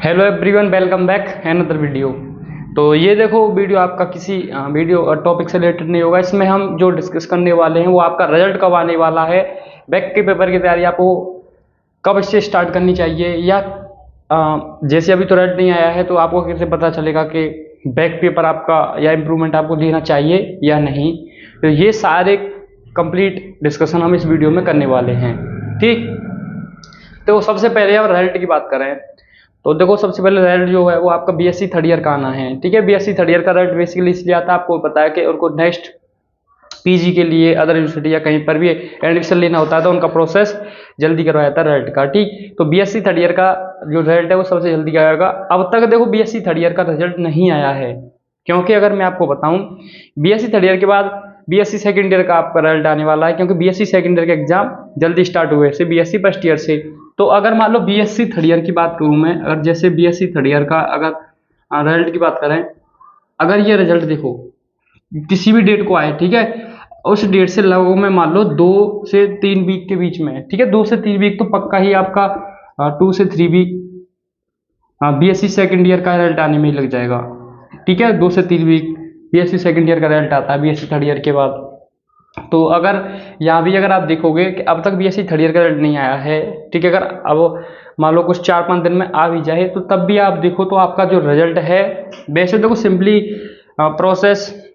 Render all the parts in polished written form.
Hello everyone, welcome back another video. तो ये देखो वीडियो आपका किसी वीडियो टॉपिक से रिलेटेड नहीं होगा। इसमें हम जो डिस्कस करने वाले हैं वो आपका रिजल्ट कब आने वाला है, बैक के पेपर की तैयारी आपको कब से स्टार्ट करनी चाहिए, या जैसे अभी तो रिजल्ट नहीं आया है तो आपको कैसे पता चलेगा कि बैक पेपर आपका या इम्प्रूवमेंट आपको देना चाहिए या नहीं। तो ये सारे कंप्लीट डिस्कशन हम इस वीडियो में करने वाले हैं। ठीक, तो सबसे पहले हम रिजल्ट की बात करें तो देखो, सबसे पहले रिजल्ट जो है वो आपका बीएससी थर्ड ईयर का आना है। ठीक है, बीएससी थर्ड ईयर का रिजल्ट बेसिकली इसलिए आता है, आपको पता है कि उनको नेक्स्ट पीजी के लिए अदर यूनिवर्सिटी या कहीं पर भी एडमिशन लेना होता है तो उनका प्रोसेस जल्दी करवाया जाता है रिजल्ट का। ठीक, तो बीएससी थर्ड ईयर का जो रिजल्ट है वो सबसे जल्दी आएगा। अब तक देखो बीएससी थर्ड ईयर का रिजल्ट नहीं आया है, क्योंकि अगर मैं आपको बताऊं बीएससी थर्ड ईयर के बाद बीएससी सेकंड ईयर का आपका रिजल्ट आने वाला है, क्योंकि बीएससी सेकंड ईयर के एग्जाम जल्दी स्टार्ट हुए से बीएससी फर्स्ट ईयर से। तो अगर मान लो बीएससी थर्ड ईयर की बात करूं मैं, अगर जैसे बीएससी थर्ड ईयर का अगर रिजल्ट की बात करें, अगर ये रिजल्ट देखो किसी भी डेट को आए, ठीक है, उस डेट से लगभग में मान लो 2 से 3 वीक के बीच में, ठीक है, 2 से 3 वीक तो पक्का ही आपका 2 से 3 वीक बीएससी सेकंड ईयर का रिजल्ट आने में ही लग जाएगा। ठीक है, 2 से 3 वीक बीएससी सेकंड ईयर का रिजल्ट आता है बीएससी थर्ड ईयर के बाद। तो अगर यहाँ भी अगर आप देखोगे कि अब तक बीएससी थर्ड ईयर का रिजल्ट नहीं आया है, ठीक है, अगर अब मान लो कुछ 4-5 दिन में आ भी जाए तो तब भी आप देखो तो आपका जो रिजल्ट है, वैसे देखो सिंपली प्रोसेस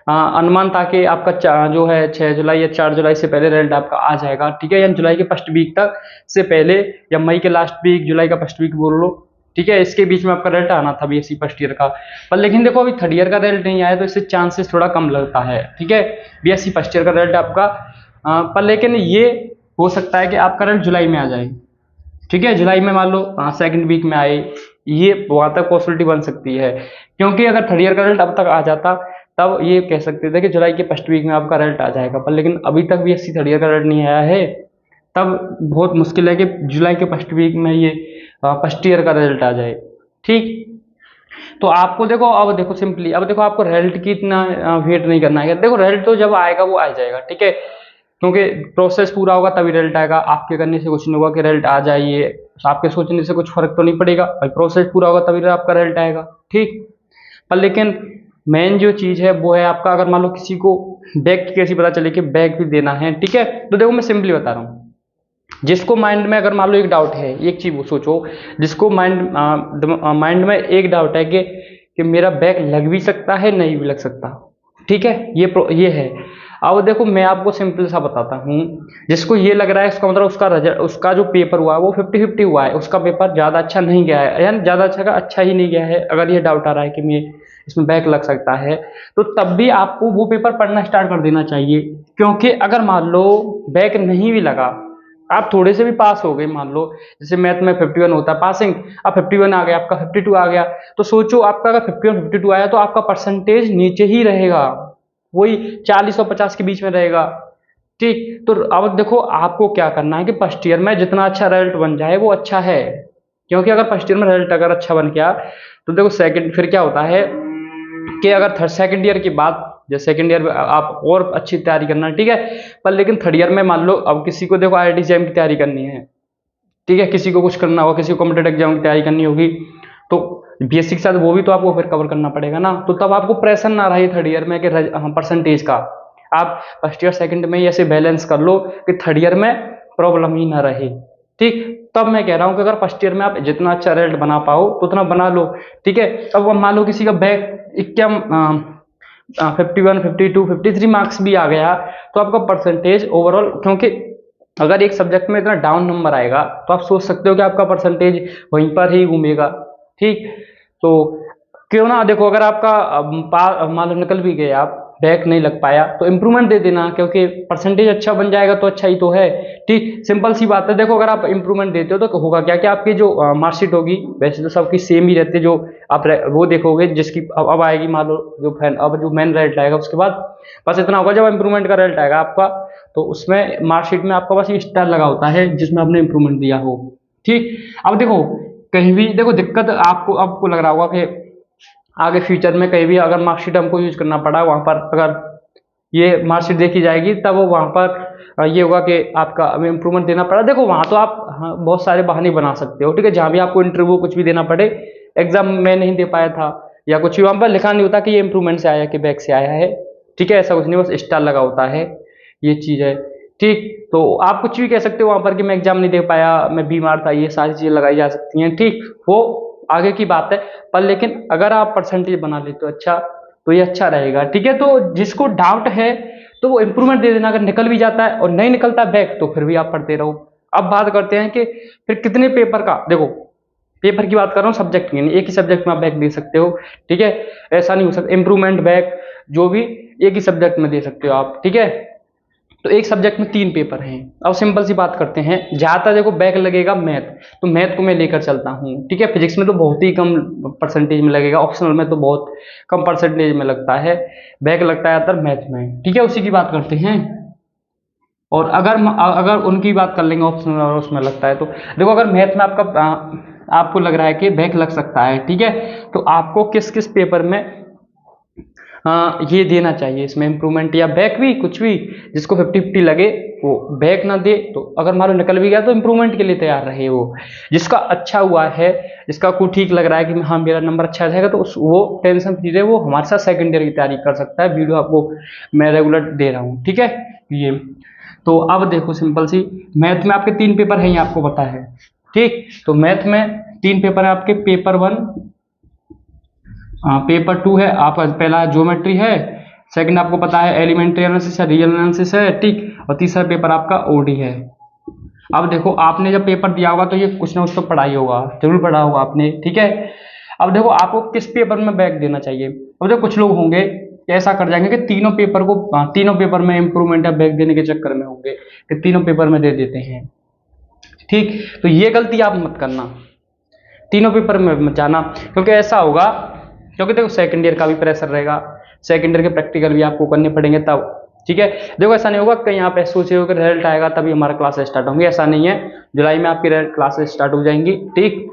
अनुमान था कि आपका जो है 6 जुलाई या 4 जुलाई से पहले रिजल्ट आपका आ जाएगा। ठीक है, या जुलाई के फर्स्ट वीक तक से पहले, या मई के लास्ट वीक जुलाई का फर्स्ट वीक बोल लो। ठीक है, इसके बीच में आपका रिजल्ट आना था बीएससी फर्स्ट ईयर का। पर लेकिन देखो अभी थर्ड ईयर का रिजल्ट नहीं आया तो इससे चांसेस थोड़ा कम लगता है। ठीक है, बीएससी फर्स्ट ईयर का रिजल्ट आपका पर लेकिन ये हो सकता है कि आपका रिजल्ट जुलाई में आ जाए। ठीक है, जुलाई में मान लो सेकंड वीक में आए, ये वहां तक पॉसिबिलिटी बन सकती है। क्योंकि अगर थर्ड ईयर का रिजल्ट अब तक आ जाता तब ये कह सकते थे कि जुलाई के फर्स्ट वीक में आपका रिजल्ट आ जाएगा, पर लेकिन अभी तक बीएससी थर्ड ईयर का रिजल्ट नहीं आया है, तब बहुत मुश्किल है कि जुलाई के फर्स्ट वीक में ये फर्स्ट ईयर का रिजल्ट आ जाए। ठीक, तो आपको देखो, अब देखो सिंपली, अब देखो आपको रिजल्ट की इतना वेट नहीं करना है। देखो रिजल्ट तो जब आएगा वो आ जाएगा, ठीक है, क्योंकि प्रोसेस पूरा होगा तभी रिजल्ट आएगा। आपके करने से कुछ नहीं होगा कि रिजल्ट आ जाइए, आपके सोचने से कुछ फर्क तो नहीं पड़ेगा भाई, प्रोसेस पूरा होगा तभी आपका रिजल्ट आएगा। ठीक, पर लेकिन मेन जो चीज़ है वो है आपका, अगर मान लो किसी को बैक की कैसी पता चले कि बैक भी देना है। ठीक है, तो देखो मैं सिंपली बता रहा हूँ, जिसको माइंड में अगर मान लो एक डाउट है, एक चीज वो सोचो, जिसको माइंड में एक डाउट है कि मेरा बैक लग भी सकता है नहीं भी लग सकता। ठीक है, ये है। अब देखो मैं आपको सिंपल सा बताता हूँ, जिसको ये लग रहा है इसका मतलब उसका रिजल्ट, उसका जो पेपर हुआ है वो 50-50 हुआ है, उसका पेपर ज़्यादा अच्छा नहीं गया है, यानी ज़्यादा अच्छा ही नहीं गया है। अगर ये डाउट आ रहा है कि मैं इसमें बैक लग सकता है, तो तब भी आपको वो पेपर पढ़ना स्टार्ट कर देना चाहिए। क्योंकि अगर मान लो बैक नहीं भी लगा, आप थोड़े से भी पास हो गए, मान लो जैसे मैथ में 51 होता है पासिंग, अब 51 आ गया, आपका 52 आ गया, तो सोचो आपका अगर 51-52 आया तो आपका परसेंटेज नीचे ही रहेगा, वही 40 और 50 के बीच में रहेगा। ठीक, तो अब देखो आपको क्या करना है कि फर्स्ट ईयर में जितना अच्छा रिजल्ट बन जाए वो अच्छा है। क्योंकि अगर फर्स्ट ईयर में रिजल्ट अगर अच्छा बन गया तो देखो सेकंड फिर क्या होता है कि अगर थर्ड सेकंड ईयर की बात, जैसे सेकंड ईयर में आप और अच्छी तैयारी करना, ठीक है, पर लेकिन थर्ड ईयर में मान लो अब किसी को देखो आईआईटी एग्जाम की तैयारी करनी है, ठीक है, किसी को कुछ करना होगा, किसी को कॉम्पिटेटिव एग्जाम की तैयारी करनी होगी, तो बीएससी के साथ वो भी तो आपको फिर कवर करना पड़ेगा ना। तो तब आपको प्रेशर ना रहे थर्ड ईयर में कि परसेंटेज का, आप फर्स्ट ईयर सेकंड में ऐसे बैलेंस कर लो कि थर्ड ईयर में प्रॉब्लम ही ना रहे। ठीक, तब मैं कह रहा हूँ कि अगर फर्स्ट ईयर में आप जितना अच्छा रिजल्ट बना पाओ तो उतना बना लो। ठीक है, अब मान लो किसी का बैक 51, 52, 53 मार्क्स भी आ गया तो आपका परसेंटेज ओवरऑल, क्योंकि अगर एक सब्जेक्ट में इतना डाउन नंबर आएगा तो आप सोच सकते हो कि आपका परसेंटेज वहीं पर ही घूमेगा। ठीक, तो क्यों ना देखो, अगर आपका मान लो निकल भी गए, आप बैक नहीं लग पाया तो इम्प्रूवमेंट दे देना, क्योंकि परसेंटेज अच्छा बन जाएगा तो अच्छा ही तो है। ठीक, सिंपल सी बात है। देखो अगर आप इम्प्रूवमेंट देते हो तो होगा क्या कि आपकी जो मार्कशीट होगी वैसे तो सबकी सेम ही रहती है, जो आप वो देखोगे जिसकी अब आएगी, मान लो अब जो मेन रिजल्ट आएगा उसके बाद बस इतना होगा, जब इम्प्रूवमेंट का रिजल्ट आएगा आपका तो उसमें मार्कशीट में आपका बस ये स्टार लगा होता है जिसमें आपने इम्प्रूवमेंट दिया हो। ठीक, अब देखो कहीं भी देखो दिक्कत आपको लग रहा होगा कि आगे फ्यूचर में कहीं भी अगर मार्कशीट हमको यूज करना पड़ा, वहां पर अगर ये मार्कशीट देखी जाएगी, तब वो वहाँ पर ये होगा कि आपका इम्प्रूवमेंट देना पड़ा। देखो वहाँ तो आप बहुत सारे बहाने बना सकते हो, ठीक है, जहाँ भी आपको इंटरव्यू कुछ भी देना पड़े, एग्जाम में नहीं दे पाया था या कुछ भी, वहाँ पर लिखा नहीं होता कि ये इम्प्रूवमेंट से आया कि बैक से आया है, ठीक है, ऐसा कुछ नहीं, बस स्टार लगा होता है, ये चीज़ है, ठीक। तो आप कुछ भी कह सकते हो वहाँ पर कि मैं एग्जाम नहीं दे पाया, मैं बीमार था, ये सारी चीज़ें लगाई जा सकती हैं, ठीक, वो आगे की बात है। पर लेकिन अगर आप परसेंटेज बना लेते हो अच्छा, तो ये अच्छा रहेगा, ठीक है। तो जिसको डाउट है तो वो इम्प्रूवमेंट दे देना, अगर निकल भी जाता है और नहीं निकलता बैक तो फिर भी आप पढ़ते रहो। अब बात करते हैं कि फिर कितने पेपर का, देखो पेपर की बात कर रहा हूँ, सब्जेक्ट की नहीं, एक ही सब्जेक्ट में आप बैक दे सकते हो, ठीक है, ऐसा नहीं हो सकता, इम्प्रूवमेंट बैक जो भी एक ही सब्जेक्ट में दे सकते हो आप, ठीक है। तो एक सब्जेक्ट में 3 पेपर हैं। अब सिंपल सी बात करते हैं, ज्यादातर देखो बैक लगेगा मैथ, तो मैथ को मैं लेकर चलता हूँ, ठीक है। फिजिक्स में तो बहुत ही कम परसेंटेज में लगेगा, ऑप्शनल में तो बहुत कम परसेंटेज में लगता है, बैक लगता है ज्यादातर मैथ में, ठीक है, उसी की बात करते हैं। और अगर उनकी बात कर लेंगे ऑप्शनल और उसमें लगता है, तो देखो अगर मैथ में आपको लग रहा है कि बैक लग सकता है, ठीक है, तो आपको किस किस पेपर में ये देना चाहिए इसमें इम्प्रूवमेंट या बैक भी, कुछ भी जिसको 50-50 लगे वो बैक ना दे, तो अगर मान लो निकल भी गया तो इम्प्रूवमेंट के लिए तैयार रहे वो। जिसका अच्छा हुआ है, जिसका को ठीक लग रहा है कि हाँ मेरा नंबर अच्छा जाएगा, तो वो टेंशन फ्री रहे, वो हमारे साथ सेकंड ईयर की तैयारी कर सकता है। वीडियो आपको मैं रेगुलर दे रहा हूँ, ठीक है। ये तो अब देखो सिंपल सी, मैथ में आपके 3 पेपर हैं, ये आपको पता है, ठीक। तो मैथ में 3 पेपर है आपके, पेपर 1, पेपर 2 है आपका, पहला ज्योमेट्री है, सेकंड आपको पता है एलिमेंट्री एनालिसिस है, रियल एनालिसिस है, ठीक, और तीसरा पेपर आपका ओडी है। अब देखो आपने जब पेपर दिया होगा तो ये कुछ ना कुछ तो पढ़ा ही होगा, जरूर पढ़ा होगा आपने, ठीक है। अब देखो आपको किस पेपर में बैक देना चाहिए। अब देखो कुछ लोग होंगे ऐसा कर जाएंगे कि तीनों पेपर में इंप्रूवमेंट या बैक देने के चक्कर में होंगे कि तीनों पेपर में दे देते हैं, ठीक। तो ये गलती आप मत करना, तीनों पेपर में मत जाना, क्योंकि ऐसा होगा, क्योंकि देखो सेकंड ईयर का भी प्रेशर रहेगा, सेकंड ईयर के प्रैक्टिकल भी आपको करने पड़ेंगे तब, ठीक है। देखो ऐसा नहीं होगा कहीं आप ऐसे सोचे हो कि रिजल्ट आएगा तभी हमारा क्लासेस स्टार्ट होंगी, ऐसा नहीं है। जुलाई में आपकी क्लासेस स्टार्ट हो जाएंगी, ठीक।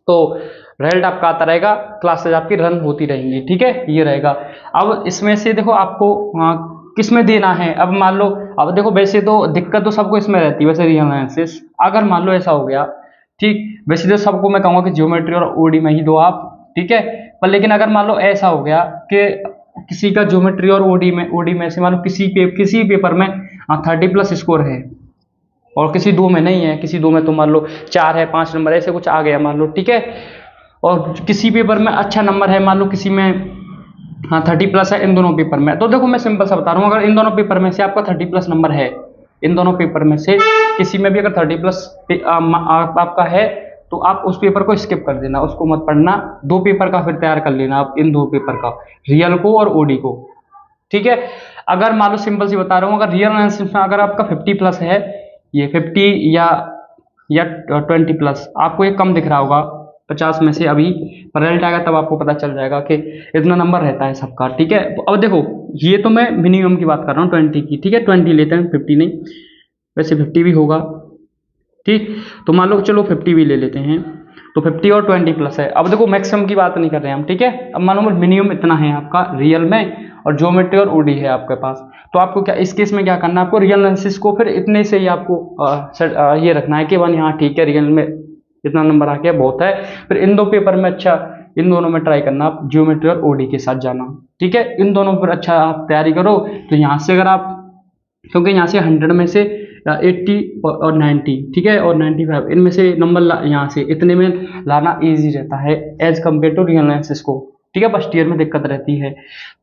तो रिजल्ट आपका आता रहेगा, क्लासेस आपकी रन होती रहेंगी, ठीक है, ये रहेगा। अब इसमें से देखो आपको किस में देना है। अब मान लो, अब देखो वैसे तो दिक्कत तो सबको इसमें रहती है, वैसे रियल एनालिसिस अगर मान लो ऐसा हो गया, ठीक, वैसे तो सबको मैं कहूँगा कि ज्योमेट्री और ओडी में ही दो आप, ठीक है। पर लेकिन अगर मान लो ऐसा हो गया कि किसी का ज्योमेट्री और ओडी में से मान लो किसी पेपर में 30+ स्कोर है और किसी 2 में नहीं है, किसी 2 में तो मान लो 4 है, 5 नंबर ऐसे कुछ आ गया मान लो, ठीक है। और किसी पेपर में अच्छा नंबर है, मान लो किसी में 30+ है इन दोनों पेपर में, तो देखो मैं सिंपल सा बता रहा हूँ, अगर इन दोनों पेपर में से आपका 30+ नंबर है, इन दोनों पेपर में से किसी में भी अगर 30+ आपका है, तो आप उस पेपर को स्किप कर देना, उसको मत पढ़ना, 2 पेपर का फिर तैयार कर लेना आप, इन 2 पेपर का, रियल को और ओडी को, ठीक है। अगर मान लो सिंपल सी बता रहा हूँ, अगर रियल एनालिसिस में अगर आपका 50+ है, ये 50 या 20+, आपको ये कम दिख रहा होगा 50 में से, अभी रिजल्ट आएगा तब आपको पता चल जाएगा कि इतना नंबर रहता है सबका, ठीक है। तो अब देखो ये तो मैं मिनिमम की बात कर रहा हूँ 20 की, ठीक है, 20 लेते हैं, 50 नहीं, वैसे 50 भी होगा, ठीक। तो मान लो चलो 50 भी ले लेते हैं, तो 50 और 20+ है। अब देखो मैक्सिमम की बात नहीं कर रहे हैं हम, ठीक है। अब मान लो मिनिमम इतना है आपका रियल में, और ज्योमेट्री और ओडी है आपके पास, तो आपको क्या इस केस में क्या करना है, आपको रियल एनालिसिस को फिर इतने से ही आपको ये रखना है कि वन यहाँ ठीक है, रियल में इतना नंबर आ गया बहुत है, फिर इन 2 पेपर में अच्छा, इन दोनों में ट्राई करना आप, ज्योमेट्री और ओडी के साथ जाना, ठीक है। इन दोनों पर अच्छा आप तैयारी करो, तो यहाँ से अगर आप, क्योंकि यहाँ से 100 में से 80 और 90, ठीक है, और 95 इनमें से नंबर यहाँ से इतने में लाना इजी रहता है as compare to real analysis को, ठीक है। फर्स्ट ईयर में दिक्कत रहती है,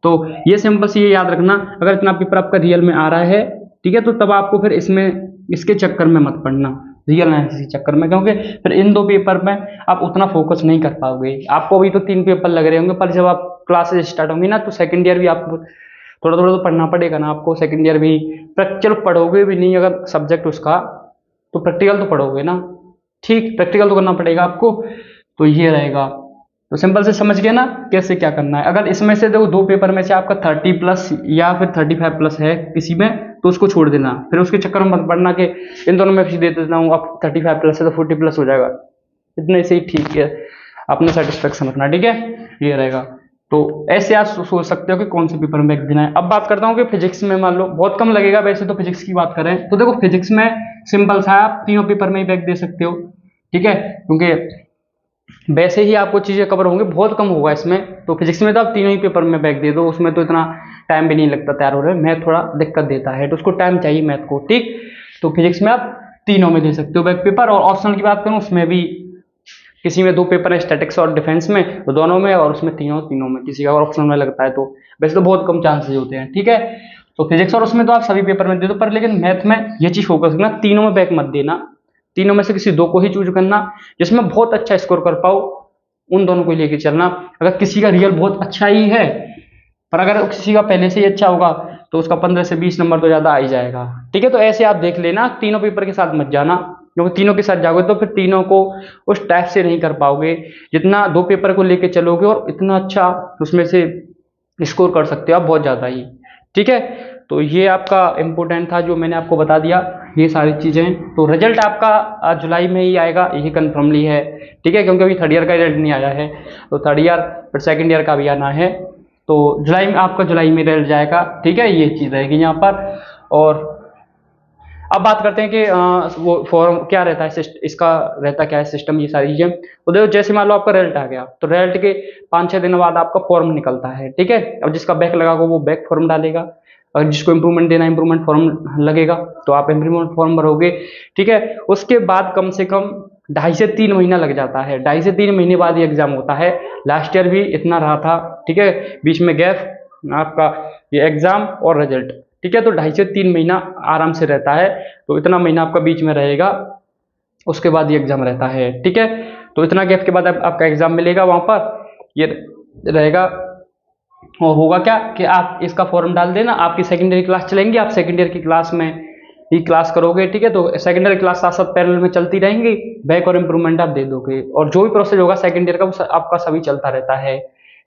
तो ये सिंपल सी ये याद रखना, अगर इतना पेपर आपका रियल में आ रहा है, ठीक है, तो तब आपको फिर इसके चक्कर में मत पड़ना, रियल एनालिसिस के चक्कर में, क्योंकि फिर इन 2 पेपर में आप उतना फोकस नहीं कर पाओगे। आपको अभी तो 3 पेपर लग रहे होंगे, पर जब आप क्लासेस स्टार्ट होंगी ना, तो सेकेंड ईयर भी आपको थोड़ा थोड़ा तो पढ़ना पड़ेगा ना आपको, सेकेंड ईयर भी प्रैक्टिकल पढ़ोगे भी नहीं अगर सब्जेक्ट उसका, तो प्रैक्टिकल तो पढ़ोगे ना, ठीक, प्रैक्टिकल तो करना पड़ेगा आपको, तो ये रहेगा। तो सिंपल से समझ गए ना कैसे क्या करना है। अगर इसमें से देखो 2 पेपर में से आपका 30+ या फिर 35+ है किसी में, तो उसको छोड़ देना, फिर उसके चक्कर में मत पढ़ना कि इन दोनों में दे देता हूँ, अब 35+ है तो 40+ हो जाएगा, इतने से ही ठीक है, अपना सेटिस्फेक्शन रखना, ठीक है, ये रहेगा। तो ऐसे आप सोच सकते हो कि कौन से पेपर में बैक देना है। अब बात करता हूँ कि फिजिक्स में मान लो बहुत कम लगेगा, वैसे तो फिजिक्स की बात करें तो देखो फिजिक्स में सिंपल सा है, आप तीनों पेपर में ही बैक दे सकते हो, ठीक है, क्योंकि वैसे ही आपको चीजें कवर होंगे, बहुत कम होगा इसमें। तो फिजिक्स में तो आप तीनों ही पेपर में बैक दे दो, उसमें तो इतना टाइम भी नहीं लगता तैयार हो रहे। मैथ थोड़ा दिक्कत देता है तो उसको टाइम चाहिए मैथ को, ठीक। तो फिजिक्स में आप तीनों में दे सकते हो बैक पेपर। और ऑप्शनल की बात करूँ उसमें भी किसी में 2 पेपर है, स्टैटिक्स और डिफेंस में, तो दोनों में, और उसमें तीनों में किसी का और ऑप्शनल में लगता है तो वैसे तो बहुत कम चांसेस होते हैं, ठीक है। तो फिजिक्स और उसमें तो आप सभी पेपर में दे दो, पर लेकिन मैथ में ये चीज फोकस करना, तीनों में बैक मत देना, तीनों में से किसी 2 को ही चूज करना, जिसमें बहुत अच्छा स्कोर कर पाओ उन दोनों को लेके चलना। अगर किसी का रियल बहुत अच्छा ही है, पर अगर किसी का पहले से ही अच्छा होगा तो उसका 15 से 20 नंबर तो ज्यादा आ ही जाएगा, ठीक है। तो ऐसे आप देख लेना, तीनों पेपर के साथ मत जाना, क्योंकि तीनों के साथ जाओगे तो फिर तीनों को उस टाइप से नहीं कर पाओगे जितना 2 पेपर को लेके चलोगे, और इतना अच्छा उसमें से स्कोर कर सकते हो आप बहुत ज्यादा ही, ठीक है। तो ये आपका इम्पोर्टेंट था जो मैंने आपको बता दिया, ये सारी चीजें। तो रिजल्ट आपका जुलाई में ही आएगा, ये कन्फर्मली है, ठीक है, क्योंकि अभी थर्ड ईयर का रिजल्ट नहीं आया है, तो थर्ड ईयर फिर सेकंड ईयर का भी आना है, तो जुलाई में आपका जुलाई में रिजल्ट जाएगा, ठीक है, ये चीज रहेगी यहाँ पर। और अब बात करते हैं कि वो फॉर्म क्या रहता है, इसका रहता क्या है सिस्टम, ये सारी चीजें। तो देखो जैसे मान लो आपका रिजल्ट आ गया, तो रिजल्ट के 5-6 दिन बाद आपका फॉर्म निकलता है, ठीक है। अब जिसका बैक लगा होगा वो बैक फॉर्म डालेगा, और जिसको इंप्रूवमेंट देना इंप्रूवमेंट फॉर्म लगेगा, तो आप इंप्रूवमेंट फॉर्म भरोगे, ठीक है। उसके बाद कम से कम 2.5 से 3 महीना लग जाता है, 2.5 से 3 महीने बाद ये एग्जाम होता है। लास्ट ईयर भी इतना रहा था, ठीक है, बीच में गैप आपका ये एग्जाम और रिजल्ट, ठीक है। तो 2.5 से 3 महीना आराम से रहता है, तो इतना महीना आपका बीच में रहेगा, उसके बाद ये एग्जाम रहता है, ठीक है। तो इतना गैप के बाद आपका एग्जाम मिलेगा वहां पर, ये रहेगा। और होगा क्या कि आप इसका फॉर्म डाल देना, आपकी सेकेंडरी क्लास चलेंगी, आप सेकेंड ईयर की क्लास में ही क्लास करोगे, ठीक है। तो सेकेंडरी क्लास साथ साथ पैरेलल में चलती रहेंगी, बैक और इंप्रूवमेंट आप दे दोगे, और जो भी प्रोसेस होगा सेकेंड ईयर का वो आपका सभी चलता रहता है।